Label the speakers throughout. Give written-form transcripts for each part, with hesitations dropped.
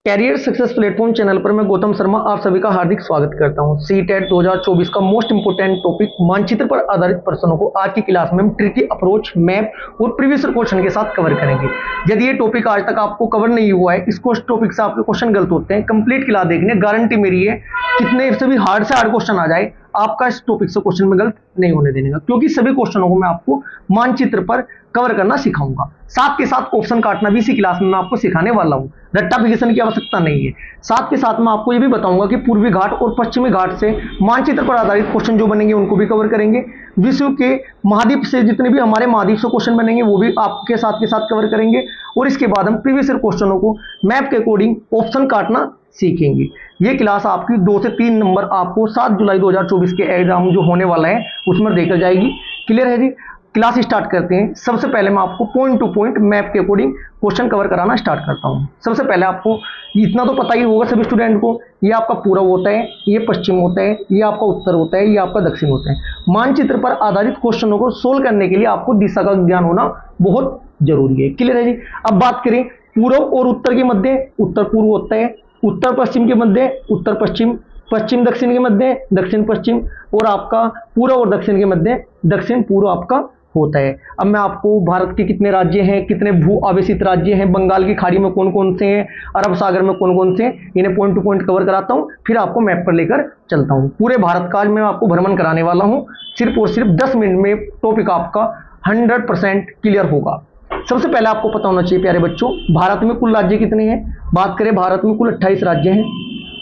Speaker 1: Career success platform channel पर मैं गौतम शर्मा आप सभी का हार्दिक स्वागत करता हूं। सीटेट 2024 का मोस्ट इंपोर्टेंट टॉपिक मानचित्र पर आधारित प्रश्नों को आज की क्लास में हम ट्रिकी अप्रोच, मैप और प्रीवियस क्वेश्चन के साथ कवर करेंगे। यदि ये टॉपिक आज तक आपको कवर नहीं हुआ है, इस टॉपिक से आपके क्वेश्चन गलत होते हैं, कंप्लीट क्लास देखने गारंटी मेरी है, कितने से भी हार्ड से हार्ड क्वेश्चन आ जाए आपका इस टॉपिक से क्वेश्चन में गलत नहीं होने देने का, क्योंकि सभी क्वेश्चनों को मैं आपको मानचित्र पर कवर करना सिखाऊंगा। साथ के साथ ऑप्शन काटना भी इसी क्लास में मैं आपको सिखाने वाला हूं। रट्टाफिकेशन की आवश्यकता नहीं है। साथ के साथ मैं आपको ये भी बताऊंगा कि पूर्वी घाट और पश्चिमी घाट से मानचित्र पर आधारित क्वेश्चन जो बनेंगे उनको भी कवर करेंगे। विश्व के महाद्वीप से जितने भी हमारे महाद्वीप से क्वेश्चन बनेंगे वो भी आपके साथ के साथ कवर करेंगे। और इसके बाद हम प्रीवियस क्वेश्चनों को मैप के अकॉर्डिंग ऑप्शन काटना सीखेंगे। ये क्लास आपकी 2 से 3 नंबर आपको 7 जुलाई 2024 के एग्जाम जो होने वाला है उसमें देकर जाएगी। क्लियर है जी? क्लास स्टार्ट करते हैं। सबसे पहले मैं आपको पॉइंट टू पॉइंट मैप के अकॉर्डिंग क्वेश्चन कवर कराना स्टार्ट करता हूं। सबसे पहले आपको इतना तो पता ही होगा सभी स्टूडेंट को, ये आपका पूर्व होता है, ये पश्चिम होता है, ये आपका उत्तर होता है, ये आपका दक्षिण होता है। मानचित्र पर आधारित क्वेश्चनों को सोल्व करने के लिए आपको दिशा का ज्ञान होना बहुत जरूरी है। क्लियर है जी? अब बात करें पूर्व और उत्तर के मध्य उत्तर पूर्व होता है, उत्तर पश्चिम के मध्य उत्तर पश्चिम, पश्चिम दक्षिण के मध्य दक्षिण पश्चिम, और आपका पूर्व और दक्षिण के मध्य दक्षिण पूर्व आपका होता है। अब मैं आपको भारत के कितने राज्य हैं, कितने भू आवेशित राज्य हैं, बंगाल की खाड़ी में कौन कौन से हैं, अरब सागर में कौन कौन से हैं, इन्हें पॉइंट टू पॉइंट कवर कराता हूं, फिर आपको मैप पर लेकर चलता हूं। पूरे भारत का मैं आपको भ्रमण कराने वाला हूं। सिर्फ और सिर्फ 10 मिनट में टॉपिक आपका 100% क्लियर होगा। सबसे पहले आपको पता होना चाहिए प्यारे बच्चों, भारत में कुल राज्य कितने हैं। बात करें भारत में कुल 28 राज्य हैं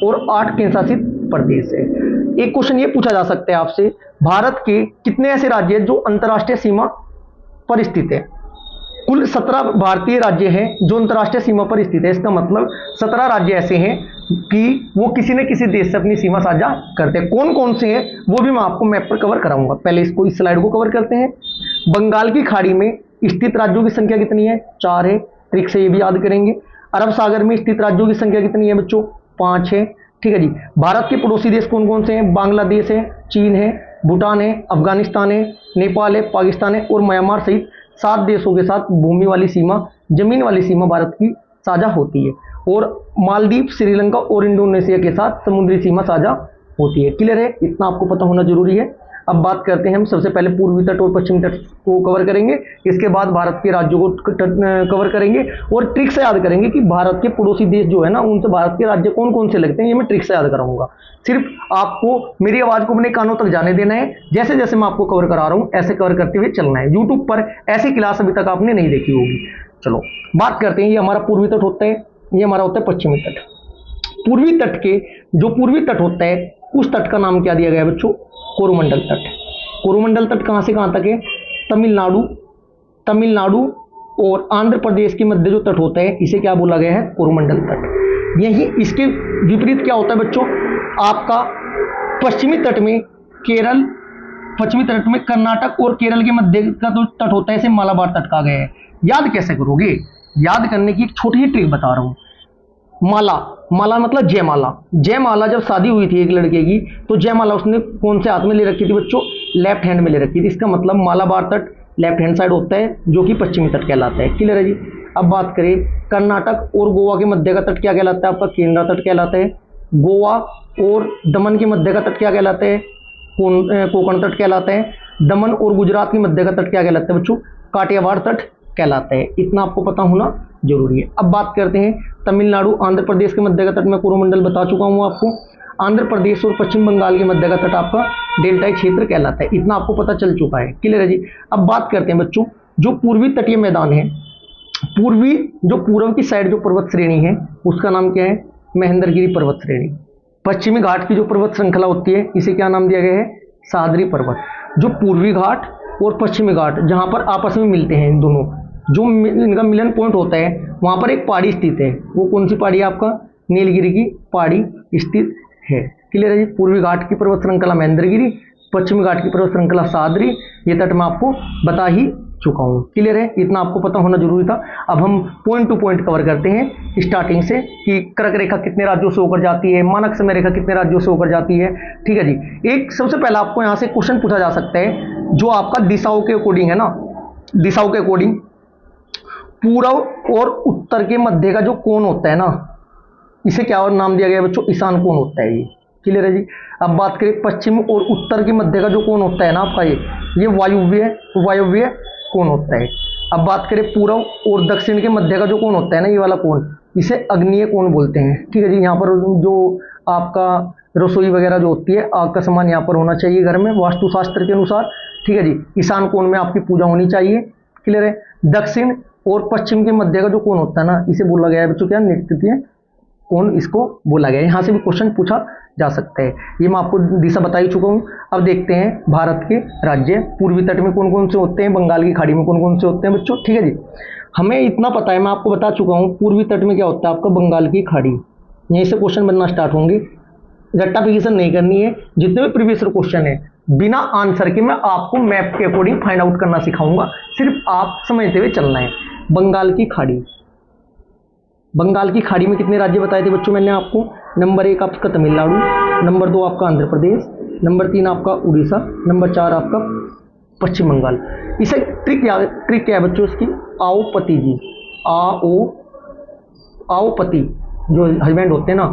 Speaker 1: और 8 केंद्र शासित प्रदेश है। एक क्वेश्चन ये पूछा जा सकता है आपसे, भारत के कितने ऐसे राज्य हैं जो अंतर्राष्ट्रीय सीमा पर स्थित है। कुल 17 भारतीय राज्य हैं जो अंतर्राष्ट्रीय सीमा पर स्थित है। इसका मतलब 17 राज्य ऐसे हैं कि वो किसी न किसी देश से अपनी सीमा साझा करते हैं। कौन कौन से हैं वो भी मैं आपको मैप पर कवर कराऊंगा। पहले इसको, इस स्लाइड को कवर करते हैं। बंगाल की खाड़ी में स्थित राज्यों की संख्या कितनी है? 4 है। ट्रिक से ये भी याद करेंगे। अरब सागर में स्थित राज्यों की संख्या कितनी है बच्चों? 5 है। ठीक है जी। भारत के पड़ोसी देश कौन कौन से हैं? बांग्लादेश है, चीन है, भूटान है, अफगानिस्तान है, नेपाल है, पाकिस्तान है और म्यांमार सहित 7 देशों के साथ भूमि वाली सीमा, जमीन वाली सीमा भारत की साझा होती है। और मालदीव, श्रीलंका और इंडोनेशिया के साथ समुद्री सीमा साझा होती है। क्लियर है? इतना आपको पता होना जरूरी है। अब बात करते हैं हम सबसे पहले पूर्वी तट और पश्चिमी तट को कवर करेंगे। इसके बाद भारत के राज्यों को कवर करेंगे और ट्रिक से याद करेंगे कि भारत के पड़ोसी देश जो है ना, उनसे भारत के राज्य कौन कौन से लगते हैं, ये मैं ट्रिक से याद कराऊंगा। सिर्फ आपको मेरी आवाज को अपने कानों तक जाने देना है। जैसे जैसे मैं आपको कवर करा रहा हूं ऐसे कवर करते हुए चलना है। यूट्यूब पर ऐसी क्लास अभी तक आपने नहीं देखी होगी। चलो बात करते हैं। ये हमारा पूर्वी तट होता है, ये हमारा होता है पश्चिमी तट। पूर्वी तट के जो पूर्वी तट होता है उस तट का नाम क्या दिया गया है बच्चों? कोरोमंडल तट। कोरोमंडल तट कहां से कहां तक है? तमिलनाडु और आंध्र प्रदेश के मध्य जो तट होता है इसे क्या बोला गया है? कोरोमंडल तट। यही इसके विपरीत क्या होता है बच्चों? आपका पश्चिमी तट में केरल, पश्चिमी तट में कर्नाटक और केरल के मध्य का जो तट होता है इसे मालाबार तट कहा गया है। याद कैसे करोगे? याद करने की एक छोटी ही ट्रिक बता रहा हूं। माला मतलब जयमाला। जयमाला जब शादी हुई थी एक लड़के की, तो जयमाला उसने कौन से हाथ में ले रखी थी बच्चों? लेफ्ट हैंड में ले रखी थी। इसका मतलब मालाबार तट लेफ्ट हैंड साइड होता है जो कि पश्चिमी तट कहलाता है। क्लियर है जी? अब बात करें कर्नाटक और गोवा के मध्य का तट क्या कहलाता है? आपका केंद्रा तट कहलाता है। गोवा और दमन के मध्य का तट क्या कहलाता है? कोंकण तट कहलाता है। दमन और गुजरात के मध्य का तट क्या कहलाता है बच्चों? काठियावाड़ तट कहलाता है। इतना आपको पता होना जरूरी है। अब बात करते हैं तमिलनाडु, आंध्र प्रदेश के मध्य का तट मैं कोरोमंडल बता चुका हूं आपको। आंध्र प्रदेश और पश्चिम बंगाल के मध्य का तट आपका डेल्टाई क्षेत्र कहलाता है। इतना आपको पता चल चुका है। क्लियर है जी? अब बात करते हैं बच्चों, जो पूर्वी तटीय मैदान है, पूर्व की साइड जो पर्वत श्रेणी है उसका नाम क्या है? महेंद्रगिरी पर्वत श्रेणी। पश्चिमी घाट की जो पर्वत श्रृंखला होती है इसे क्या नाम दिया गया है? सह्याद्री पर्वत। जो पूर्वी घाट और पश्चिमी घाट जहां पर आपस में मिलते हैं, इन दोनों जो इनका मिलन पॉइंट होता है वहां पर एक पहाड़ी स्थित है। वो कौन सी पहाड़ी है? आपका नीलगिरी की पहाड़ी स्थित है। क्लियर है जी? पूर्वी घाट की पर्वत श्रृंखला महेंद्रगिरी, पश्चिमी घाट की पर्वत श्रृंखला सह्याद्री। ये तट मैं आपको बता ही चुका हूं। क्लियर है? इतना आपको पता होना जरूरी था। अब हम पॉइंट टू पॉइंट कवर करते हैं स्टार्टिंग से कि कर्क रेखा कितने राज्यों से होकर जाती है, मानक समय रेखा कितने राज्यों से होकर जाती है। ठीक है जी? एक सबसे पहला आपको यहां से क्वेश्चन पूछा जा सकता है जो आपका दिशाओं के अकॉर्डिंग है ना, दिशाओं के अकॉर्डिंग पूर्व और उत्तर के मध्य का जो कोण होता है ना, इसे क्या और नाम दिया गया बच्चों, ईशान कोण होता है ये। क्लियर है जी। अब बात करें पश्चिम और उत्तर के मध्य का जो कोण होता है ना आपका, ये वायव्य कोण होता है। अब बात करें पूर्व और दक्षिण के मध्य का जो कोण होता है ना, ये वाला कोण, इसे अग्नीय कोण बोलते हैं। ठीक है जी। यहाँ पर जो आपका रसोई वगैरह जो होती है, आग का सामान यहाँ पर होना चाहिए घर में वास्तुशास्त्र के अनुसार। ठीक है जी। ईशान कोण में आपकी पूजा होनी चाहिए। क्लियर है। दक्षिण और पश्चिम के मध्य का जो कोण होता है ना, इसे बोला गया है बच्चों क्या, नृत्य कोण इसको बोला गया है। यहाँ से भी क्वेश्चन पूछा जा सकता है। ये मैं आपको दिशा बता ही चुका हूँ। अब देखते हैं भारत के राज्य पूर्वी तट में कौन कौन से होते हैं, बंगाल की खाड़ी में कौन कौन से होते हैं बच्चों। ठीक है जी। हमें इतना पता है, मैं आपको बता चुका हूँ, पूर्वी तट में क्या होता है आपका, बंगाल की खाड़ी। यहीं से क्वेश्चन बनना स्टार्ट होंगे। रट्टाफिकेशन नहीं करनी है। जितने भी प्रीवियस क्वेश्चन है बिना आंसर के मैं आपको मैप के अकॉर्डिंग फाइंड आउट करना सिखाऊंगा, सिर्फ आप समझते हुए चलना है। बंगाल की खाड़ी, बंगाल की खाड़ी में कितने राज्य बताए थे बच्चों मैंने आपको। नंबर 1 आपका तमिलनाडु, नंबर 2 आपका आंध्र प्रदेश, नंबर 3 आपका उड़ीसा, नंबर 4 आपका पश्चिम बंगाल। इसे ट्रिक क्या है बच्चों इसकी, आओपति जी, आओपति जो हस्बैंड होते हैं ना।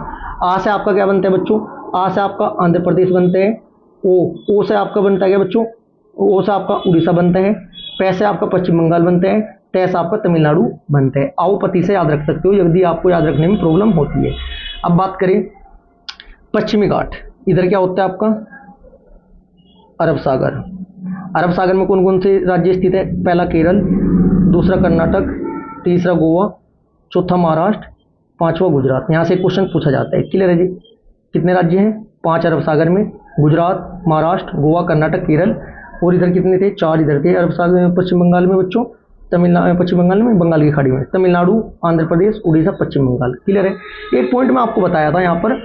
Speaker 1: आ से आपका क्या बनता है बच्चों, आ से आपका आंध्र प्रदेश बनते हैं। ओ से आपका बनता है क्या बच्चों, ओ से आपका उड़ीसा बनता है। पै से आपका पश्चिम बंगाल बनता है। तै से आपका तमिलनाडु बनता है। आओपति से याद रख सकते हो यदि आपको याद रखने में प्रॉब्लम होती है। अब बात करें पश्चिमी घाट, इधर क्या होता है आपका, अरब सागर। अरब सागर में कौन कौन से राज्य स्थित है, पहला केरल, दूसरा कर्नाटक, तीसरा गोवा, चौथा महाराष्ट्र, पांचवा गुजरात। यहाँ से क्वेश्चन पूछा जाता है। क्लियर है जी। कितने राज्य हैं, 5 अरब सागर में, गुजरात, महाराष्ट्र, गोवा, कर्नाटक, केरल। और इधर कितने थे, 4 इधर थे अरब सागर में, पश्चिम बंगाल में बच्चों, तमिलनाडु, पश्चिम बंगाल में, बंगाल की खाड़ी में, तमिलनाडु, आंध्र प्रदेश, उड़ीसा, पश्चिम बंगाल। क्लियर है। एक पॉइंट मैं आपको बताया था यहाँ पर,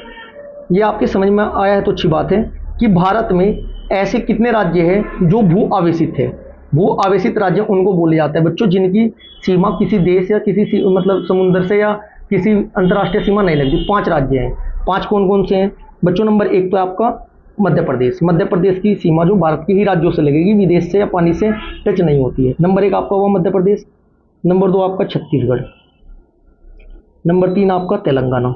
Speaker 1: ये आपके समझ में आया है तो अच्छी बात है, कि भारत में ऐसे कितने राज्य हैं जो भू आवेशित है। भू आवेशित राज्य उनको बोले जाते हैं बच्चों जिनकी सीमा किसी देश या किसी मतलब समुद्र से या किसी अंतर्राष्ट्रीय सीमा नहीं लगती। 5 राज्य हैं। 5 कौन कौन से हैं बच्चों। नंबर 1 तो आपका मध्य प्रदेश। मध्य प्रदेश की सीमा जो भारत के ही राज्यों से लगेगी, विदेश से या पानी से टच नहीं होती है। नंबर 1 आपका हुआ मध्य प्रदेश। नंबर 2 आपका छत्तीसगढ़। नंबर 3 आपका तेलंगाना।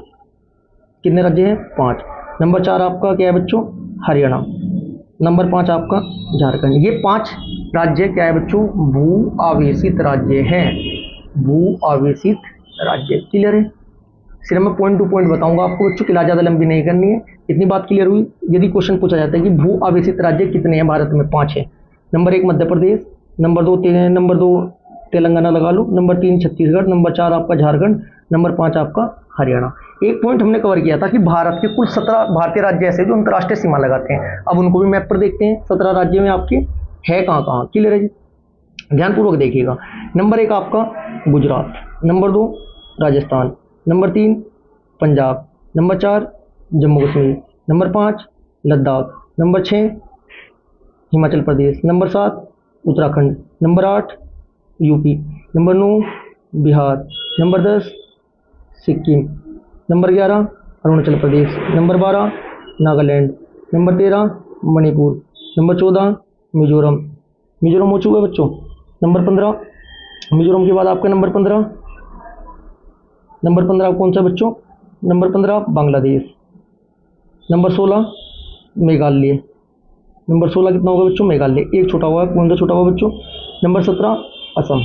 Speaker 1: कितने राज्य हैं, 5। नंबर 4 आपका क्या है बच्चों, हरियाणा। नंबर 5 आपका झारखंड। ये 5 राज्य क्या है बच्चों, भू आवेशित राज्य हैं। भू आवेशित राज्य। क्लियर है। सिर्फ मैं पॉइंट टू पॉइंट बताऊंगा आपको बच्चों, क्लास ज़्यादा लंबी नहीं करनी है। इतनी बात क्लियर हुई। यदि क्वेश्चन पूछा जाता है कि भू आवेशित राज्य कितने हैं भारत में, 5 है। नंबर 1 मध्य प्रदेश, नंबर 2 तेलंगाना लगा लो, नंबर 3 छत्तीसगढ़, नंबर 4 आपका झारखंड, नंबर 5 आपका हरियाणा। एक पॉइंट हमने कवर किया था कि भारत के कुल 17 भारतीय राज्य ऐसे जो अंतर्राष्ट्रीय सीमा लगाते हैं। अब उनको भी मैप पर देखते हैं, 17 राज्य में आपके है कहाँ कहाँ। क्लियर है जी। ध्यानपूर्वक देखिएगा। नंबर 1 आपका Gujarat, number 2 Rajasthan, number 3 Punjab, number 4 Jammu Kashmir, number 5 Ladakh, number 6 Himachal Pradesh, number 7 Uttarakhand, number 8 UP, number 9 Bihar, number 10 Sikkim, number 11 Arunachal Pradesh, number 12 Nagaland, number 13 Manipur, number 14 Mizoram. Mizoram हो चुका है बच्चों। नंबर 15 मिजोरम के बाद आपका नंबर 15 कौन सा बच्चों, number 15 Bangladesh. Number 16 Meghalaya. Number 16 कितना होगा बच्चों, मेघालय। एक छोटा हुआ, कौन सा छोटा हुआ बच्चों, नंबर 17 असम।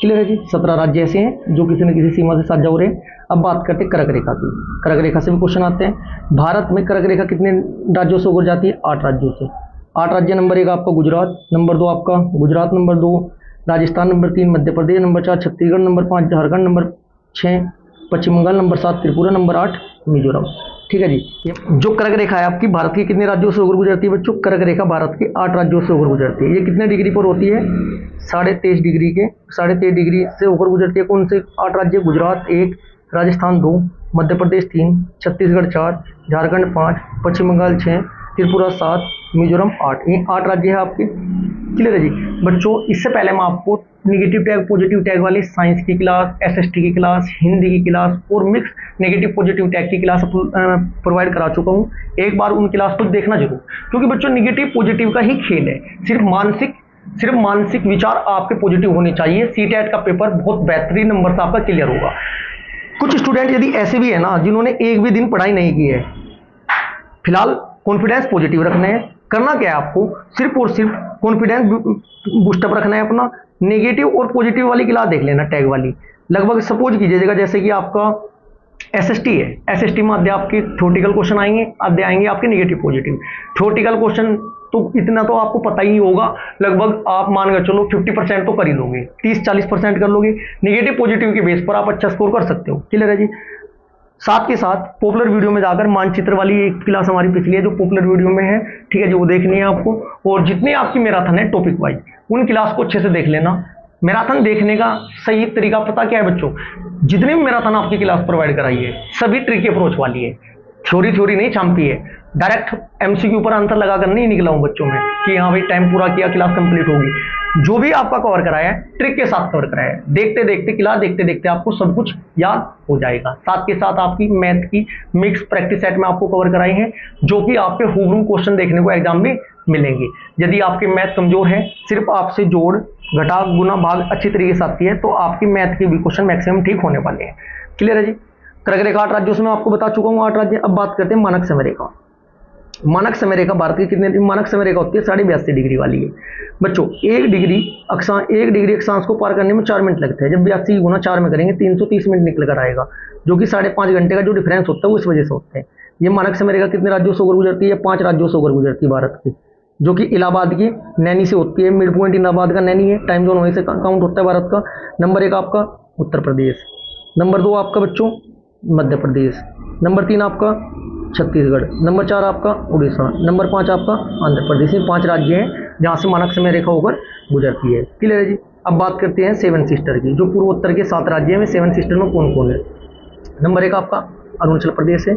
Speaker 1: क्लियर है जी। 17 राज्य ऐसे हैं जो किसी न किसी सीमा से साझा हो रहे हैं। अब बात करते हैं कर्क रेखा की। कर्क रेखा से भी क्वेश्चन आते हैं। भारत में कर्क रेखा कितने राज्यों से होकर जाती है, 8 राज्यों से। 8 राज्य। नंबर 1 आपका गुजरात, नंबर 2 आपका Gujarat, number 2 Rajasthan, number 3 Madhya Pradesh, number 4 Chhattisgarh, number 5 Jharkhand, number 6 Pashchim Bangal, number 7 Tripura, number 8 Mizoram. ठीक है जी। ये जो कर्क रेखा है आपकी भारत के कितने राज्यों से होकर गुजरती है बच्चों, कर्क रेखा भारत के 8 राज्यों से होकर गुजरती है। ये कितने डिग्री पर होती है, 23.5 डिग्री के 23.5 डिग्री से होकर गुजरती है। कौन से 8 राज्य, गुजरात 1, राजस्थान 2, मध्य प्रदेश 3, छत्तीसगढ़ 4, झारखंड 5, पश्चिम बंगाल 6, त्रिपुरा 7, मिजोरम 8। ये 8 राज्य है आपके। क्लियर है जी बच्चों। इससे पहले मैं आपको नेगेटिव टैग पॉजिटिव टैग वाली साइंस की क्लास, एसएसटी की क्लास, हिंदी की क्लास और मिक्स नेगेटिव पॉजिटिव टैग की क्लास प्रोवाइड करा चुका हूँ। एक बार उन क्लास को देखना जरूर, क्योंकि बच्चों नेगेटिव पॉजिटिव का ही खेल है। सिर्फ मानसिक सिर्फ मानसिक विचार आपके पॉजिटिव होने चाहिए। सीटेट का पेपर बहुत बेहतरीन नंबर से आपका क्लियर होगा। कुछ स्टूडेंट यदि ऐसे भी है ना जिन्होंने एक भी दिन पढ़ाई नहीं की है, फिलहाल कॉन्फिडेंस पॉजिटिव रखना है। करना क्या है आपको, सिर्फ और सिर्फ कॉन्फिडेंस बूस्टअप रखना है अपना। नेगेटिव और पॉजिटिव वाली क्लास देख लेना, टैग वाली। लगभग सपोज कीजिएगा जैसे कि आपका एसएसटी है, एसएसटी में आधे आपके थ्योरेटिकल क्वेश्चन आएंगे, आधे आएंगे आपके नेगेटिव पॉजिटिव। थ्योरेटिकल क्वेश्चन तो इतना तो आपको पता ही होगा, लगभग आप मान कर चलो 50% तो कर ही लोगे, 30-40% कर लोगे। नेगेटिव पॉजिटिव के बेस पर आप अच्छा स्कोर कर सकते हो। क्लियर है जी। साथ के साथ पॉपुलर वीडियो में जाकर मानचित्र वाली एक क्लास हमारी पिछली है जो पॉपुलर वीडियो में है, ठीक है जी, वो देखनी है आपको। और जितने आपकी मैराथन है टॉपिक वाइज, उन क्लास को अच्छे से देख लेना। मैराथन देखने का सही तरीका पता क्या है बच्चों, जितने भी मैराथन आपकी क्लास प्रोवाइड कराई है सभी ट्रिकी अप्रोच वाली है, थ्योरी नहीं छापी है। डायरेक्ट एमसीक्यू पर आंसर लगाकर नहीं निकला हूं बच्चों में कि हाँ भाई टाइम पूरा किया क्लास कंप्लीट होगी। जो भी आपका कवर कराया है ट्रिक के साथ कवर कराया है। देखते देखते क्लास देखते देखते आपको सब कुछ याद हो जाएगा। साथ के साथ आपकी मैथ की मिक्स प्रैक्टिस सेट में आपको कवर कराई है, जो कि आपके हुबहू क्वेश्चन देखने को एग्जाम में मिलेंगे। यदि आपकी मैथ कमजोर है, सिर्फ आपसे जोड़ घटा गुना भाग अच्छी तरीके से आती है, तो आपकी मैथ के भी क्वेश्चन मैक्सिमम ठीक होने वाले हैं। क्लियर है जी। कर्क रेखा 8 राज्यों से मैं आपको बता चुका हूँ 8 राज्य। अब बात करते हैं मानक समय रेखा। मानक समय रेखा भारत की कितने मानक समय रेखा होती है, 82.5 डिग्री वाली है बच्चों। 1 डिग्री अक्षांश को पार करने में 4 मिनट लगते हैं। जब 82 गुना 4 में करेंगे 330 मिनट निकल कर आएगा, जो कि 5.5 घंटे का जो डिफरेंस होता है वो इस वजह से होता है। ये मानक समय रेखा कितने राज्यों से होकर गुजरती है, 5 राज्यों से होकर गुजरती है भारत की, जो कि इलाहाबाद की नैनी से होती है। मिड पॉइंट इलाहाबाद का नैनी है, टाइम जोन वहीं से काउंट होता है भारत का। नंबर 1 आपका उत्तर प्रदेश, नंबर 2 आपका बच्चों मध्य प्रदेश, नंबर 3 आपका छत्तीसगढ़, नंबर 4 आपका उड़ीसा, नंबर 5 आपका आंध्र प्रदेश। ये 5 राज्य हैं जहाँ से मानक समय रेखा होकर गुजरती है। क्लियर है जी। अब बात करते हैं 7 सिस्टर की, जो पूर्वोत्तर के 7 राज्य में 7 सिस्टर में कौन कौन है। नंबर 1 आपका अरुणाचल प्रदेश है,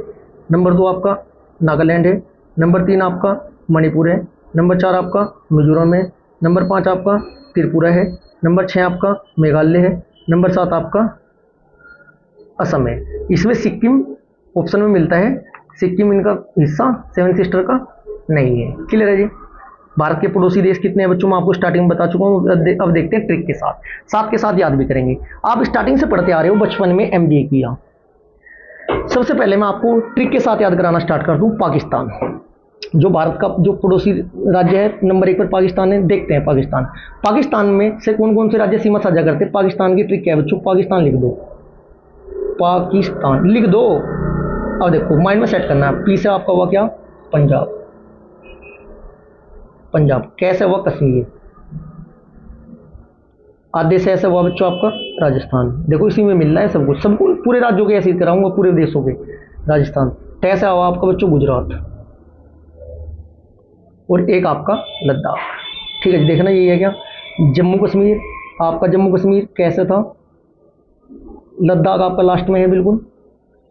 Speaker 1: नंबर 2 आपका नागालैंड है, नंबर 3 आपका मणिपुर है, नंबर 4 आपका मिजोरम है, नंबर 5 आपका त्रिपुरा है, नंबर 6 आपका मेघालय है, नंबर 7 आपका असम है। इसमें सिक्किम ऑप्शन में मिलता है, सिक्किम इनका हिस्सा 7 सिस्टर का नहीं है। क्लियर है जी। भारत के पड़ोसी देश कितने हैं बच्चों, मैं आपको स्टार्टिंग में बता चुका हूँ। अब देखते हैं ट्रिक के साथ याद भी करेंगे। आप स्टार्टिंग से पढ़ते आ रहे हो, बचपन में एमबीए किया। सबसे पहले मैं आपको ट्रिक के साथ याद कराना स्टार्ट कर दूं। पाकिस्तान जो भारत का जो पड़ोसी राज्य है, नंबर 1 पर पाकिस्तान है। देखते हैं पाकिस्तान में से कौन कौन से राज्य सीमा साझा करते हैं। पाकिस्तान की ट्रिक क्या है बच्चों, पाकिस्तान लिख दो, पाकिस्तान लिख दो। अब देखो माइंड में सेट करना है। पी से आपका हुआ क्या, पंजाब। कैसे हुआ, कश्मीर। आधे से ऐसा हुआ बच्चों आपका राजस्थान। देखो इसी में मिल रहा है सब कुछ, सबको पूरे राज्यों के ऐसे कराऊंगा, पूरे देशों के। राजस्थान। कैसा हुआ आपका बच्चों गुजरात, और एक आपका लद्दाख। ठीक है, देखना यही है क्या, जम्मू कश्मीर। आपका जम्मू कश्मीर कैसे था, लद्दाख आपका लास्ट में है बिल्कुल।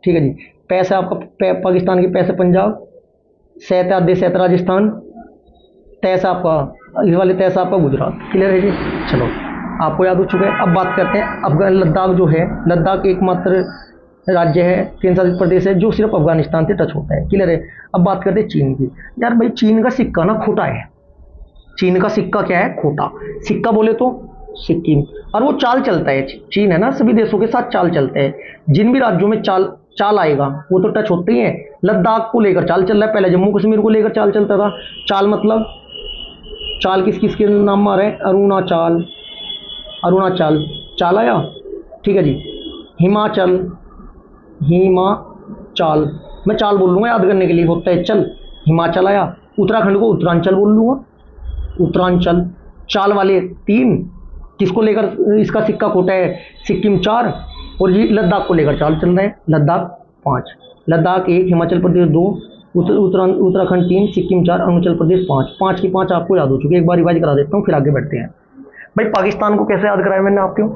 Speaker 1: ठीक है जी। पैसे आपका पाकिस्तान के पैसे पंजाब, सैत आधे सैत राजस्थान, तैसा आपका इस वाले तैसा आपका गुजरात। क्लियर है जी। चलो आपको याद हो चुका है। अब बात करते हैं अफगान। लद्दाख जो है, लद्दाख एकमात्र राज्य है, केंद्र शासित प्रदेश है जो सिर्फ अफगानिस्तान से टच होता है। क्लियर है। अब बात करते हैं चीन की। यार भाई चीन का सिक्का ना खोटा है। चीन का सिक्का क्या है, खोटा। सिक्का बोले तो सिक्किम, और वो चाल चलता है। चीन है ना सभी देशों के साथ चाल चलता है। जिन भी राज्यों में चाल आएगा वो तो टच होते ही है। लद्दाख को लेकर चाल चल रहा है, पहले जम्मू कश्मीर को लेकर चाल चलता था। चाल मतलब चाल किस किस के नाम आ रहे हैं, अरुणाचल चाल आया। ठीक है जी। हिमाचल, मैं चाल बोल लूँगा याद करने के लिए, होता है चल। हिमाचल आया। उत्तराखंड को उत्तरांचल बोल लूँगा, उत्तरांचल। चाल वाले 3 किसको लेकर इसका सिक्का खोटा है, सिक्किम 4, और ये लद्दाख को लेकर चाल चल रहे हैं, लद्दाख 5। लद्दाख 1, हिमाचल प्रदेश 2, उत्तराखंड 3, सिक्किम 4, अरुणाचल प्रदेश 5। 5 की 5 आपको याद हो चुकी है। एक बार रिवाइज करा देता हूँ फिर आगे बढ़ते हैं। भाई पाकिस्तान को कैसे याद कराया मैंने आपको,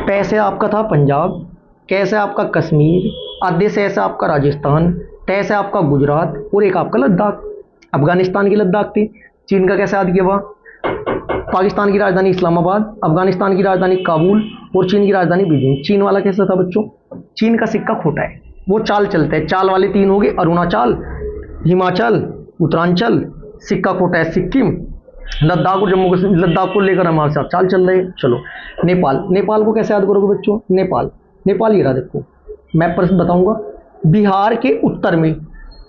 Speaker 1: पैसे आपका था पंजाब, कैसे आपका कश्मीर, आधे से ऐसा आपका राजस्थान, तैसे आपका गुजरात, और एक आपका लद्दाख। अफगानिस्तान की लद्दाख थी। चीन का कैसे याद किया हुआ, पाकिस्तान की राजधानी इस्लामाबाद, अफगानिस्तान की राजधानी काबुल, और चीन की राजधानी बीजिंग। चीन वाला कैसा था बच्चों, चीन का सिक्का खोटा है, वो चाल चलता है। चाल वाले 3 हो गए, अरुणाचल, हिमाचल, उत्तरांचल। सिक्का खोटा है सिक्किम। लद्दाख और जम्मू कश्मीर, लद्दाख को लेकर हमारे साथ चाल चल रहे हैं। चलो नेपाल, नेपाल को कैसे याद करोगे बच्चों? नेपाल, नेपाल ये रहा देखो, मैप पर बताऊंगा। बिहार के उत्तर में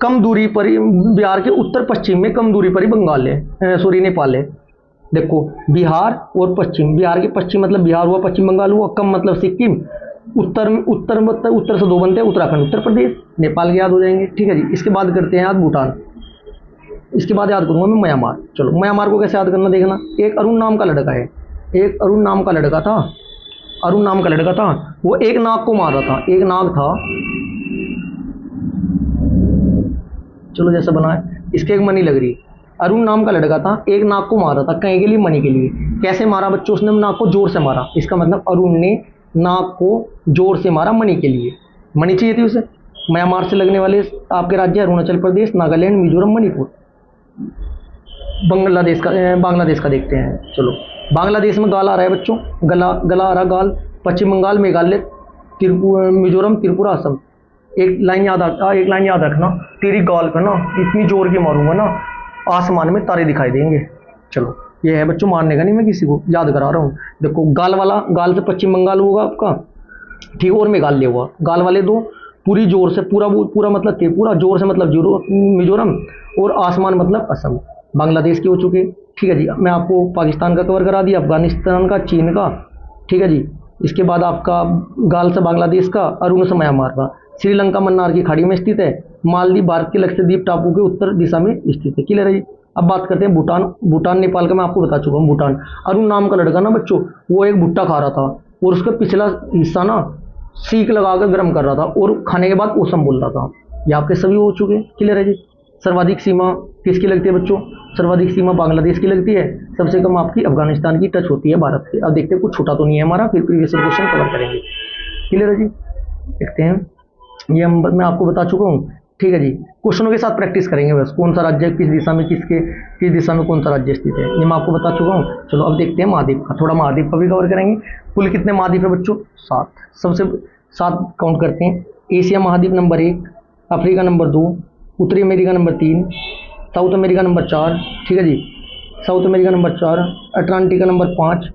Speaker 1: कम दूरी पर ही, बिहार के उत्तर पश्चिम में कम दूरी पर ही बंगाल है, सॉरी नेपाल है। देखो बिहार और पश्चिम, बिहार के पश्चिम मतलब बिहार हुआ, पश्चिम बंगाल हुआ, कम मतलब सिक्किम, उत्तर उत्तर मतलब उत्तर से दो बनते हैं, उत्तराखंड उत्तर प्रदेश, नेपाल के याद हो जाएंगे। ठीक है जी, इसके बाद करते हैं याद भूटान, इसके बाद याद करूंगा मैं म्यांमार। चलो म्यांमार को कैसे याद करना देखना। एक अरुण नाम का लड़का है, एक अरुण नाम का लड़का था, अरुण नाम का लड़का था, वो एक नाग को मार रहा था, एक नाग था, चलो जैसा बना है, इसके एक मनी लग रही। अरुण नाम का लड़का था, एक नाग को मार रहा था, कहीं के लिए? मनी के लिए। कैसे मारा बच्चों? उसने नाग को जोर से मारा, इसका मतलब अरुण ने नाग को जोर से मारा मनी के लिए, मनी चाहिए थी उसे। म्यांमार से लगने वाले आपके राज्य अरुणाचल प्रदेश, नागालैंड, मिजोरम, मणिपुर। बांग्लादेश का देखते हैं। चलो बांग्लादेश में गाल आ रहा है बच्चों, गला गला आ रहा गाल। पश्चिम बंगाल, मेघालय, मिजोरम, त्रिपुरा, असम। एक लाइन याद रखना, तेरी गाल पे ना इतनी जोर की मारूंगा ना, आसमान में तारे दिखाई देंगे। चलो ये है बच्चों, मारने का नहीं, मैं किसी को याद करा रहा हूँ। देखो गाल वाला, गाल से पश्चिम बंगाल होगा आपका, ठीक, और मेघालय होगा। गाल वाले दो पूरी जोर से, पूरा मतलब त्रिपुरा, जोर से मतलब मिजोरम, और आसमान मतलब असम। बांग्लादेश के हो चुके। ठीक है जी, मैं आपको पाकिस्तान का कवर करा दिया, अफगानिस्तान का, चीन का। ठीक है जी, इसके बाद आपका गाल से बांग्लादेश का, अरुण से म्यांमार का। श्रीलंका मन्नार की खाड़ी में स्थित है। मालदीव भारत के लक्षद्वीप टापू के उत्तर दिशा में स्थित है। क्लियर है जी। अब बात करते हैं भूटान। भूटान नेपाल का मैं आपको बता चुका हूँ। भूटान, अरुण नाम का लड़का ना बच्चों, वो एक भुट्टा खा रहा था और उसका पिछला हिस्सा ना सीख लगाकर गर्म कर रहा था और खाने के बाद ओसम बोल रहा था। ये आपके सभी हो चुके हैं। क्लियर है जी। सर्वाधिक सीमा किसकी लगती है बच्चों? सर्वाधिक सीमा बांग्लादेश की लगती है, सबसे कम आपकी अफगानिस्तान की टच होती है भारत से। अब देखते हैं कुछ छूटा तो नहीं है हमारा, फिर प्रीवियस क्वेश्चन कवर करेंगे। क्लियर है जी। देखते हैं, ये मैं आपको बता चुका हूँ। ठीक है जी, क्वेश्चनों के साथ प्रैक्टिस करेंगे बस। कौन सा राज्य किस दिशा में, किस दिशा में कौन सा राज्य स्थित है, ये मैं आपको बता चुका हूँ। चलो अब देखते हैं महाद्वीप का, थोड़ा महाद्वीप का भी कवर करेंगे। कुल कितने महाद्वीप है बच्चों? 7। सबसे 7 काउंट करते हैं। एशिया महाद्वीप नंबर 1, अफ्रीका नंबर 2, उत्तरी America number 3, South America number 4। ठीक है जी, South America number 4, Antarctica number 5,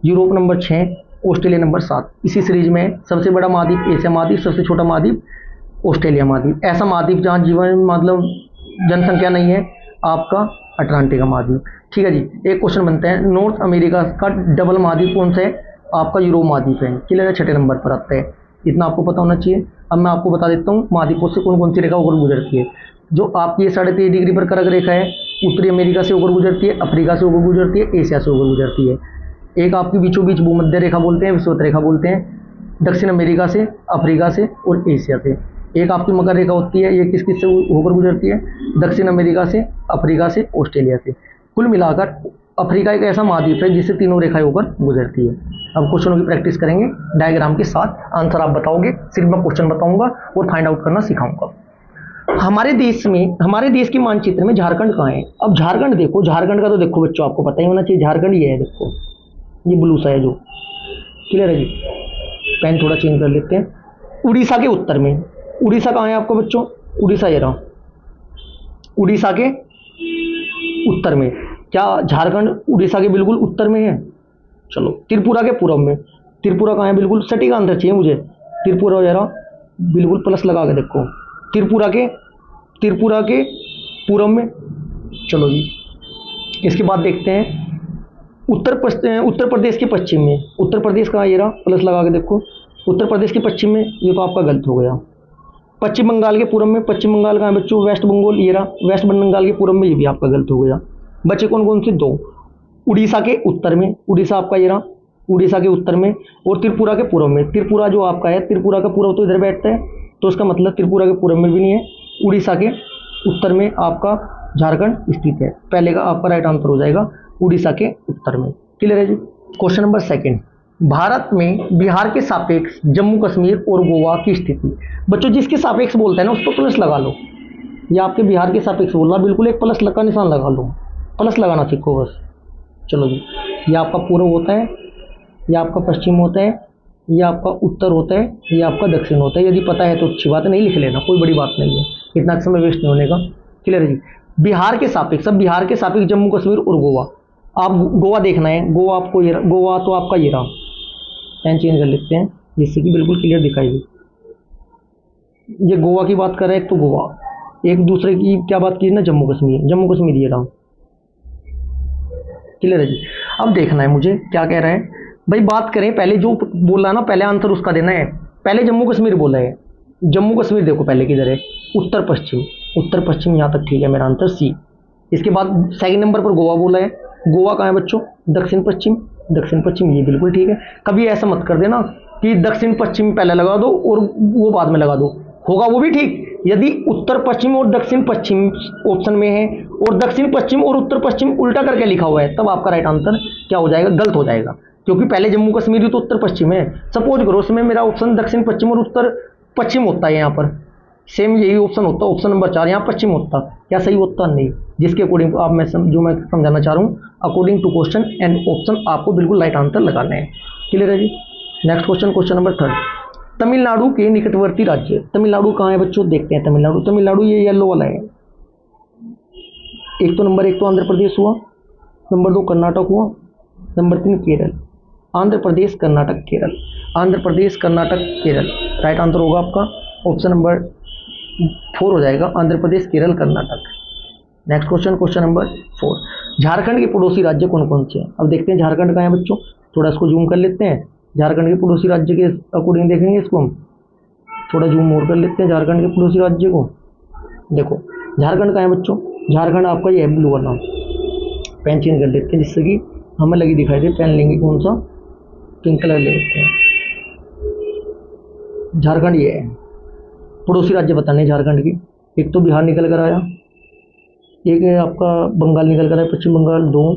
Speaker 1: Europe number 6, Australia number 7। इसी सीरीज में सबसे बड़ा महाद्वीप एशिया महाद्वीप, सबसे छोटा महाद्वीप ऑस्ट्रेलिया महाद्वीप। ऐसा महाद्वीप जहाँ जीवन मतलब जनसंख्या नहीं है, आपका अटलांटिका महाद्वीप। ठीक है जी। एक क्वेश्चन बनते हैं, नॉर्थ अमेरिका का डबल महाद्वीप कौन सा है? आपका यूरोप महाद्वीप है। क्लियर है, 6 नंबर पर आता है। इतना आपको पता होना चाहिए। अब मैं आपको बता देता हूँ महाद्वीपों से कौन कौन सी रेखा होकर गुजरती है। जो आपकी 3.5 डिग्री पर कर्क रेखा है, उत्तरी अमेरिका से होकर गुजरती है, अफ्रीका से होकर गुजरती है, एशिया से होकर गुजरती है। एक आपकी बीचों बीच भूमध्य रेखा बोलते हैं, विषुवत रेखा बोलते हैं, दक्षिण अमेरिका से, अफ्रीका से और एशिया से। एक आपकी मकर रेखा होती है, ये किस किस से होकर गुजरती है? दक्षिण अमेरिका से, अफ्रीका से, ऑस्ट्रेलिया से। कुल मिलाकर अफ्रीका एक ऐसा महाद्वीप है जिससे तीनों रेखाएं होकर गुजरती है। अब क्वेश्चनों की प्रैक्टिस करेंगे डायग्राम के साथ, आंसर आप बताओगे, सिर्फ मैं क्वेश्चन बताऊंगा और फाइंड आउट करना सिखाऊंगा। हमारे देश के मानचित्र में झारखंड कहाँ है? अब झारखंड देखो, झारखंड का तो देखो बच्चों आपको पता ही होना चाहिए, झारखंड ये है, देखो ये ब्लू सा है जो। क्लियर है जी। पेन थोड़ा चेंज कर लेते हैं। उड़ीसा के उत्तर में, उड़ीसा कहाँ है आपको बच्चों? उड़ीसा ये रहा, उड़ीसा के उत्तर में। क्या झारखंड उड़ीसा के बिल्कुल उत्तर में है? चलो त्रिपुरा के पूर्व में, त्रिपुरा कहाँ है? बिल्कुल सटीक आंसर चाहिए मुझे। त्रिपुरा ये रहा, बिल्कुल प्लस लगा के देखो, त्रिपुरा के पूर्व में। चलो जी, इसके बाद देखते हैं उत्तर प्रदेश के पश्चिम में। उत्तर प्रदेश कहाँ? ये रहा, प्लस लगा के देखो, उत्तर प्रदेश के पश्चिम में। ये तो आपका गलत हो गया। पश्चिम बंगाल के पूर्व में, पश्चिम बंगाल कहाँ है बच्चों? वेस्ट बंगाल, ये रहा, वेस्ट बंगाल के पूर्व में। ये भी आपका गलत हो गया। बच्चे कौन कौन से? 2। उड़ीसा के उत्तर में, उड़ीसा आपका ये रहा, उड़ीसा के उत्तर में, और त्रिपुरा के पूर्व में। त्रिपुरा जो आपका है, त्रिपुरा का पूर्व तो इधर बैठता है, तो इसका मतलब त्रिपुरा के पूर्व में भी नहीं है। उड़ीसा के उत्तर में आपका झारखंड स्थित है। पहले का आपका राइट आंसर हो जाएगा, उड़ीसा के उत्तर में। क्लियर है जी। क्वेश्चन नंबर 2, भारत में बिहार के सापेक्ष जम्मू कश्मीर और गोवा की स्थिति। बच्चों जिसके सापेक्ष बोलते हैं ना उस पर प्लस लगा लो। ये आपके बिहार के सापेक्ष बोल रहा, बिल्कुल एक प्लस का निशान लगा लो, प्लस लगाना सीखो बस। चलो जी, ये आपका पूर्व होता है, ये आपका पश्चिम होता है, ये आपका उत्तर होता है, ये आपका दक्षिण होता है। यदि पता है तो अच्छी बात है, नहीं लिख लेना, कोई बड़ी बात नहीं है, इतना समय वेस्ट नहीं होने का। क्लियर है जी। बिहार के सापेक्ष, अब बिहार के सापेक्ष जम्मू कश्मीर और गोवा, आप गोवा देखना है, गोवा आपको ये गोवा तो आपका ये रहा। पेन चेंज कर लेते हैं जिससे कि बिल्कुल क्लियर दिखाई दे। ये गोवा की बात कर रहे हैं, तो गोवा। एक दूसरे की क्या बात की ना, जम्मू कश्मीर, जम्मू कश्मीर ये रहा। क्लियर है जी। अब देखना है मुझे क्या कह रहा है भाई। बात करें पहले जो बोला ना, पहले आंसर उसका देना है। पहले जम्मू कश्मीर बोला है, जम्मू कश्मीर देखो पहले किधर है, उत्तर पश्चिम। उत्तर पश्चिम यहाँ तक ठीक है, मेरा आंसर सी। इसके बाद सेकंड नंबर पर गोवा बोला है। गोवा कहाँ है बच्चों, दक्षिण पश्चिम। दक्षिण पश्चिम ये बिल्कुल ठीक है। कभी ऐसा मत कर देना कि दक्षिण पश्चिम पहले लगा दो और वो बाद में लगा दो, होगा वो भी ठीक। यदि उत्तर पश्चिम और दक्षिण पश्चिम ऑप्शन में है और दक्षिण पश्चिम और उत्तर पश्चिम उल्टा करके लिखा हुआ है, तब आपका राइट आंसर क्या हो जाएगा, गलत हो जाएगा। क्योंकि पहले जम्मू कश्मीर तो उत्तर पश्चिम है। सपोज करो उसमें मेरा ऑप्शन दक्षिण पश्चिम और उत्तर पश्चिम होता है, यहाँ पर सेम यही ऑप्शन होता, ऑप्शन नंबर 4 यहाँ पश्चिम होता, क्या सही होता? नहीं। जिसके अकॉर्डिंग आप जो मैं समझाना चाह रहा हूँ, according to question and option आपको बिल्कुल राइट आंसर लगाना है। क्लियर है जी। Next question, question number 3, Tamil Nadu के निकटवर्ती राज्य। तमिलनाडु कहाँ है बच्चों, देखते हैं। तमिलनाडु, तमिलनाडु ये येलो वाला है। एक तो आंध्र प्रदेश हुआ, नंबर 2 कर्नाटक हुआ, number 3 Kerala. Andhra Pradesh, Karnataka, Kerala. Andhra Pradesh, Karnataka, Kerala. Right answer होगा आपका ऑप्शन नंबर 4 हो जाएगा, Andhra Pradesh, Kerala, Karnataka. Next question, question number 4, Jharkhand के पड़ोसी राज्य कौन कौन से हैं? अब देखते हैं झारखंड कहाँ है बच्चों, थोड़ा इसको जूम कर लेते हैं। झारखंड के पड़ोसी राज्य के अकॉर्डिंग देखेंगे इसको हम, थोड़ा जूम और कर लेते हैं झारखंड के पड़ोसी राज्य को। देखो झारखंड कहाँ है बच्चों, झारखंड आपका ये है ब्लू वाला। पेन चेंज कर लेते हैं जिससे कि हमें लगी दिखाई दे। पेन लेंगे कौन सा, पिंक कलर ले लेते हैं। झारखंड ये है, पड़ोसी राज्य बताने झारखंड की। एक तो बिहार निकल कर आया, एक है आपका बंगाल निकल कर आया, पश्चिम बंगाल 2,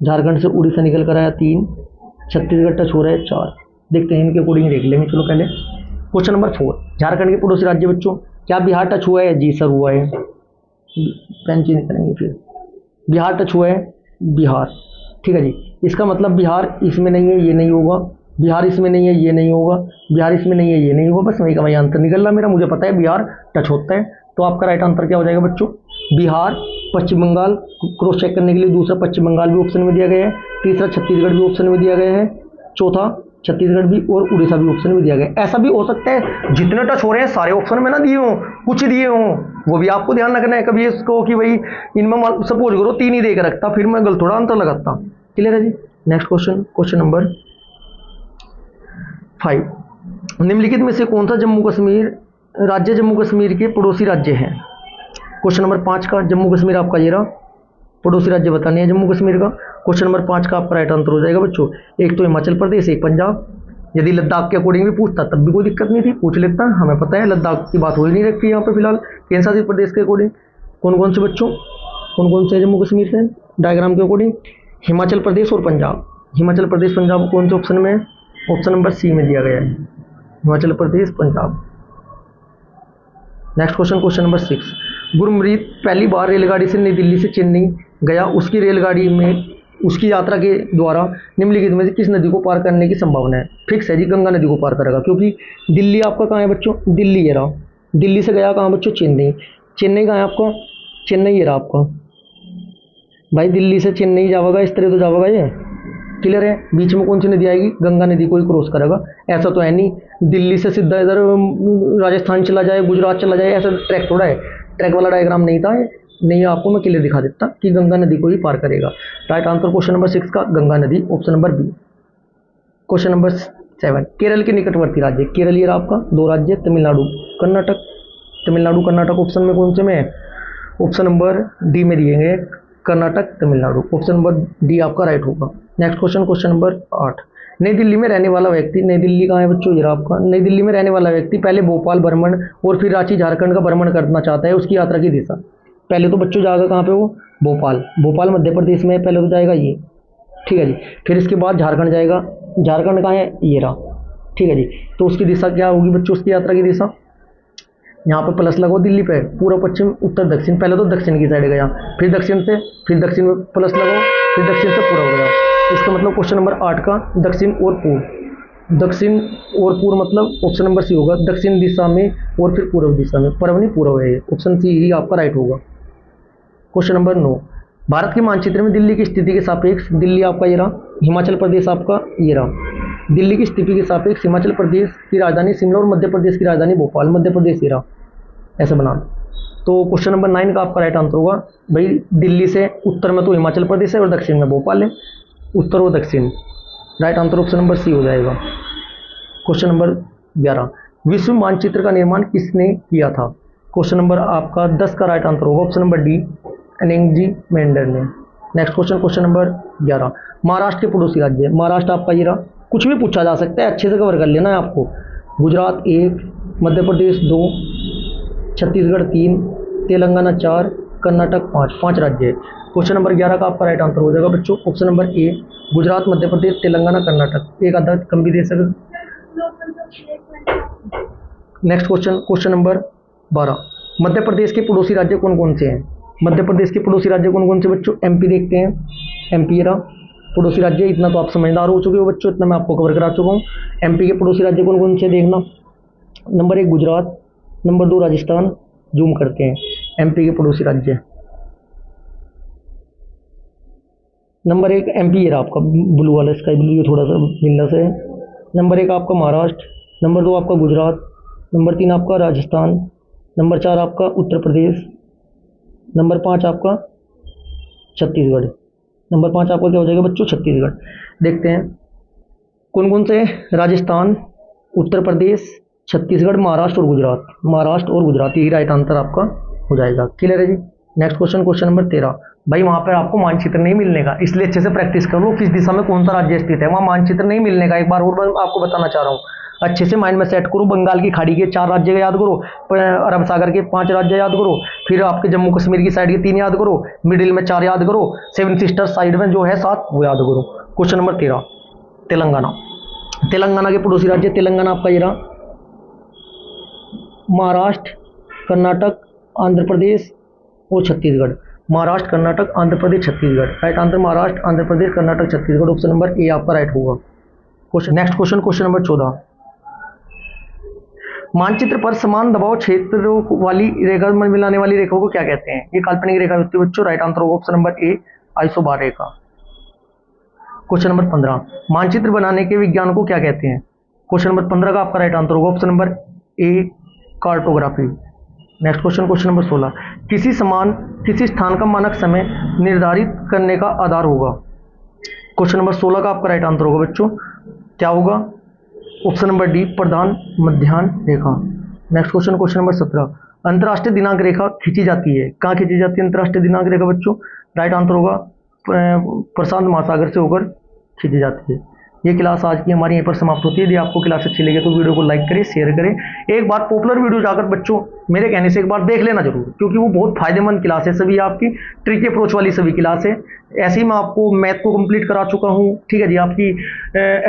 Speaker 1: झारखंड से उड़ीसा निकल कर आया 3, छत्तीसगढ़ टच हो रहा है 4। देखते हैं इनके अकॉर्डिंग देख लेंगे। चलो पहले क्वेश्चन नंबर 4, झारखंड के पड़ोसी राज्य बच्चों, क्या बिहार टच हुआ है? जी सर हुआ है। पेन चेंज करेंगे फिर। बिहार टच हुआ है, बिहार, ठीक है जी। इसका मतलब बिहार इसमें नहीं है, ये नहीं होगा। बिहार इसमें नहीं है, ये नहीं होगा। बिहार इसमें नहीं है, ये नहीं होगा। बस वही का वही आंसर निकल रहा मेरा। मुझे पता है बिहार टच होता है, तो आपका राइट आंसर क्या हो जाएगा बच्चों, बिहार। पश्चिम बंगाल क्रॉस चेक करने के लिए दूसरा पश्चिम बंगाल भी ऑप्शन में दिया गया है, तीसरा छत्तीसगढ़ भी ऑप्शन में दिया गया है, चौथा छत्तीसगढ़ भी और उड़ीसा भी ऑप्शन में दिया गया है। ऐसा भी हो सकता है जितने टच हो रहे हैं सारे ऑप्शन में ना दिए हों, कुछ दिए हों, वो भी आपको ध्यान रखना है। कभी इसको कि भाई इनमें सपोज करो 3 ही दे के रखता, फिर मैं गलत थोड़ा आंसर लगाता। क्लियर है जी। नेक्स्ट क्वेश्चन, क्वेश्चन नंबर 5, निम्नलिखित में से कौन सा जम्मू कश्मीर राज्य जम्मू कश्मीर के पड़ोसी राज्य है? क्वेश्चन नंबर 5 का जम्मू कश्मीर आपका ये रहा, पड़ोसी राज्य बताने है जम्मू कश्मीर का। क्वेश्चन नंबर 5 का आपका राइट आंसर हो जाएगा बच्चों, एक तो हिमाचल प्रदेश, एक पंजाब। यदि लद्दाख के अकॉर्डिंग भी पूछता तब भी कोई दिक्कत नहीं थी, पूछ लेता, हमें पता है लद्दाख की बात हो ही नहीं रखी यहाँ पे फिलहाल। केंद्र शासित प्रदेश के अकॉर्डिंग कौन कौन से बच्चों, कौन कौन से जम्मू कश्मीर से डायग्राम के अकॉर्डिंग, हिमाचल प्रदेश और पंजाब। हिमाचल प्रदेश पंजाब कौन से ऑप्शन में है? ऑप्शन नंबर सी में दिया गया है, Himachal Pradesh Punjab. Next question, question number 6, Gurmeet पहली बार रेलगाड़ी से नई दिल्ली से चेन्नई गया, उसकी रेलगाड़ी में उसकी यात्रा के द्वारा निम्नलिखित में से किस नदी को पार करने की संभावना है? फिक्स है जी, गंगा नदी को पार करेगा, क्योंकि दिल्ली आपका कहाँ है बच्चों, दिल्ली ये रहा। दिल्ली से गया कहाँ बच्चों, चेन्नई। चेन्नई कहाँ है आपका, चेन्नई ये रहा आपका। भाई दिल्ली से चेन्नई जाएगा, इस तरह तो जाएगा ये। क्लियर है। बीच में कौन सी नदी आएगी, गंगा नदी को ही क्रॉस करेगा। ऐसा तो है नहीं दिल्ली से सीधा इधर राजस्थान चला जाए, गुजरात चला जाए, ऐसा ट्रैक थोड़ा है। ट्रैक वाला डायग्राम नहीं था, नहीं आपको मैं क्लियर दिखा देता कि गंगा नदी को ही पार करेगा। राइट आंसर क्वेश्चन नंबर 6 का गंगा नदी, option number B. Question number 7, Kerala के निकटवर्ती राज्य। केरल ये आपका 2 राज्य, तमिलनाडु कर्नाटक। तमिलनाडु कर्नाटक ऑप्शन में कौन से में है? ऑप्शन नंबर डी में दिए गए, Karnataka Tamil Nadu. Option number D आपका राइट होगा। नेक्स्ट क्वेश्चन, क्वेश्चन नंबर 8, नई दिल्ली में रहने वाला व्यक्ति। नई दिल्ली कहाँ है बच्चों, ये आपका। नई दिल्ली में रहने वाला व्यक्ति पहले भोपाल भ्रमण और फिर रांची झारखंड का भ्रमण करना चाहता है, उसकी यात्रा की दिशा। पहले तो बच्चों जाएगा कहाँ पे, वो भोपाल। भोपाल मध्य प्रदेश में पहले तो जाएगा ये, ठीक है जी। फिर इसके बाद झारखंड जाएगा, झारखंड कहाँ है, ये रहा, ठीक है जी। तो उसकी दिशा क्या होगी बच्चों, उसकी यात्रा की दिशा, यहाँ पे प्लस लगाओ दिल्ली पे, पूर्व पश्चिम उत्तर दक्षिण। पहले तो दक्षिण की साइड गया, फिर दक्षिण से, फिर दक्षिण में प्लस लगाओ, फिर दक्षिण से पूर्व गया। इसका मतलब क्वेश्चन नंबर 8 का दक्षिण और पूर्व। दक्षिण और पूर्व मतलब ऑप्शन नंबर सी होगा, दक्षिण दिशा में और फिर पूर्व दिशा में। पूर्व नहीं पूर्व है, ऑप्शन सी ही आपका राइट होगा। क्वेश्चन नंबर 9, भारत के मानचित्र में दिल्ली की स्थिति के सापेक्ष, दिल्ली आपका ये रहा, हिमाचल प्रदेश आपका ये रहा। दिल्ली की स्थिति के सापेक्ष हिमाचल प्रदेश की राजधानी शिमला और मध्य प्रदेश की राजधानी भोपाल, मध्य प्रदेश ये रहा, ऐसे बना। तो क्वेश्चन नंबर 9 का आपका राइट आंसर होगा भाई, दिल्ली से उत्तर में तो हिमाचल प्रदेश है और दक्षिण में भोपाल है, उत्तर और दक्षिण। Right answer option number C हो जाएगा। क्वेश्चन नंबर 11, विश्व मानचित्र का निर्माण किसने किया था? क्वेश्चन नंबर आपका 10 का राइट आंसर होगा ऑप्शन नंबर डी, एनेंगजी मेंडर ने। Next question, question number 11, Maharashtra के पड़ोसी राज्य, महाराष्ट्र आपका ये रहा, कुछ भी पूछा जा सकता है, अच्छे से कवर कर लेना है आपको। गुजरात 1, मध्य प्रदेश 2, छत्तीसगढ़ 3, तेलंगाना 4, कर्नाटक 5 राज्य है। क्वेश्चन नंबर 11 का आपका राइट आंसर हो जाएगा बच्चों ऑप्शन नंबर ए, गुजरात, मध्य प्रदेश, तेलंगाना, कर्नाटक। एक आधा कम भी दे सकते। Next question, question number 12, Madhya Pradesh के पड़ोसी राज्य कौन कौन से हैं? मध्य प्रदेश के पड़ोसी राज्य कौन कौन से बच्चों? एमपी देखते हैं, एमपी रहा पड़ोसी राज्य, इतना तो आप समझदार हो चुके हो बच्चों, इतना मैं आपको कवर करा चुका हूँ। एमपी के पड़ोसी राज्य कौन कौन से देखना, number 1 Gujarat, number 2 Rajasthan, zoom करते हैं, एमपी के पड़ोसी राज्य। नंबर 1 एमपी ये रहा आपका ब्लू वाला, स्काई ब्लू, ये थोड़ा सा भिन्न से है। नंबर 1 आपका महाराष्ट्र, नंबर 2 आपका गुजरात, नंबर 3 आपका राजस्थान, नंबर 4 आपका उत्तर प्रदेश, नंबर 5 आपका छत्तीसगढ़। नंबर 5 आपका क्या हो जाएगा बच्चों? छत्तीसगढ़। देखते हैं कौन कौन से, राजस्थान, उत्तर प्रदेश, छत्तीसगढ़, महाराष्ट्र और गुजरात। महाराष्ट्र और गुजरात, यही राइट आंसर आपका हो जाएगा। क्लियर है जी। नेक्स्ट क्वेश्चन, क्वेश्चन नंबर 13, भाई वहाँ पर आपको मानचित्र नहीं मिलने का, इसलिए अच्छे से प्रैक्टिस कर लो किस दिशा में कौन सा राज्य स्थित है। वहाँ मानचित्र नहीं मिलने का, एक बार और आपको बताना चाह रहा हूँ, अच्छे से माइंड में सेट करो। बंगाल की खाड़ी के 4 राज्य याद करो, अरब सागर के 5 राज्य याद करो, फिर आपके जम्मू कश्मीर की साइड के 3 याद करो, मिडिल में 4 याद करो, 7 सिस्टर साइड में जो है 7 वो याद करो। Question number 13, Telangana. तेलंगाना के पड़ोसी राज्य, तेलंगाना आपका ये रहा, महाराष्ट्र, कर्नाटक, आंध्र प्रदेश और Chhattisgarh. Maharashtra, Karnataka, Andhra Pradesh, Chhattisgarh. Right answer Maharashtra, Andhra Pradesh, Karnataka, Chhattisgarh, option number A आपका राइट होगा। Question, next question, question number 14, मानचित्र पर समान दबाव क्षेत्र वाली रेखा में मिलाने वाली रेखा को क्या कहते हैं? ये काल्पनिक रेखा होती है बच्चों। राइट आंसर होगा ऑप्शन नंबर ए, आइसोबार रेखा। क्वेश्चन नंबर 15, मानचित्र बनाने के विज्ञान को क्या कहते हैं? क्वेश्चन नंबर 15 का आपका राइट आंसर होगा ऑप्शन नंबर ए, cartography. Next question, question number 16, किसी स्थान का मानक समय निर्धारित करने का आधार होगा। क्वेश्चन नंबर 16 का आपका राइट आंसर होगा बच्चों, क्या होगा? ऑप्शन नंबर डी, प्रधान मध्याह्न रेखा। नेक्स्ट क्वेश्चन, क्वेश्चन नंबर 17, अंतर्राष्ट्रीय दिनांक रेखा खींची जाती है, कहाँ खींची जाती है अंतर्राष्ट्रीय दिनांक रेखा बच्चों? राइट आंसर होगा प्रशांत महासागर से होकर खींची जाती है। ये क्लास आज की हमारी यहीं पर समाप्त होती है। यदि आपको क्लास अच्छी लगे तो वीडियो को लाइक करें, शेयर करें। एक बार पॉपुलर वीडियो जाकर बच्चों मेरे कहने से एक बार देख लेना जरूर, क्योंकि वो बहुत फायदेमंद क्लास है, सभी आपकी ट्रिकी अप्रोच वाली सभी क्लास है। ऐसे ही मैं आपको मैथ को कंप्लीट करा चुका हूँ, ठीक है जी, आपकी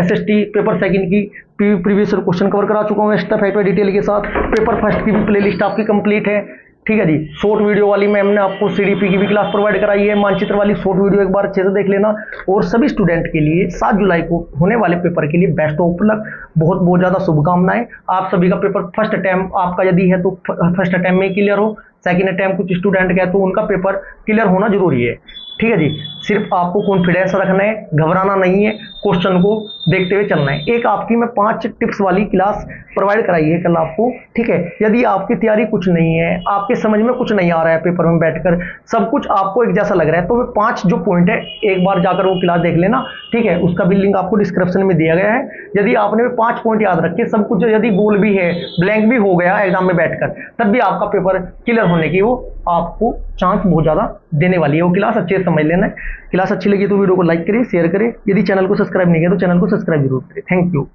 Speaker 1: SST पेपर सेकंड की प्रीवियस क्वेश्चन कवर करा चुका हूँ एक्स्ट्रा फैक्ट डिटेल के साथ। पेपर फर्स्ट की भी प्लेलिस्ट आपकी कंप्लीट है, ठीक है जी। शॉर्ट वीडियो वाली मैम ने आपको CDP की भी क्लास प्रोवाइड कराई है, मानचित्र वाली शॉर्ट वीडियो एक बार अच्छे से देख लेना। और सभी स्टूडेंट के लिए 7 जुलाई को होने वाले पेपर के लिए बेस्ट ऑफ लक, बहुत बहुत ज़्यादा शुभकामनाएं। आप सभी का पेपर फर्स्ट अटैम्प्ट आपका यदि है तो फर्स्ट अटैम्प्ट में क्लियर हो, सेकंड अटैम्प्ट कुछ स्टूडेंट का है तो उनका पेपर क्लियर होना जरूरी है, ठीक है जी। सिर्फ आपको कॉन्फिडेंस रखना है, घबराना नहीं है, क्वेश्चन को देखते हुए चलना है। एक आपकी मैं 5 टिप्स वाली क्लास प्रोवाइड कराई है कल आपको, ठीक है। यदि आपकी तैयारी कुछ नहीं है, आपके समझ में कुछ नहीं आ रहा है, पेपर में बैठकर सब कुछ आपको एक जैसा लग रहा है, तो वे 5 जो पॉइंट है एक बार जाकर वो क्लास देख लेना, ठीक है। उसका भी लिंक आपको डिस्क्रिप्शन में दिया गया है। यदि आपने वे 5 पॉइंट याद रखे, सब कुछ यदि गोल भी है, ब्लैंक भी हो गया एग्जाम में बैठकर, तब भी आपका पेपर क्लियर होने की वो आपको चांस बहुत ज्यादा देने वाली है। वो क्लास अच्छे से समझ लेना है। क्लास अच्छी लगी तो वीडियो को लाइक करें, शेयर करें। यदि चैनल को सब्सक्राइब नहीं किया तो चैनल को सब्सक्राइब जरूर करें। Thank you.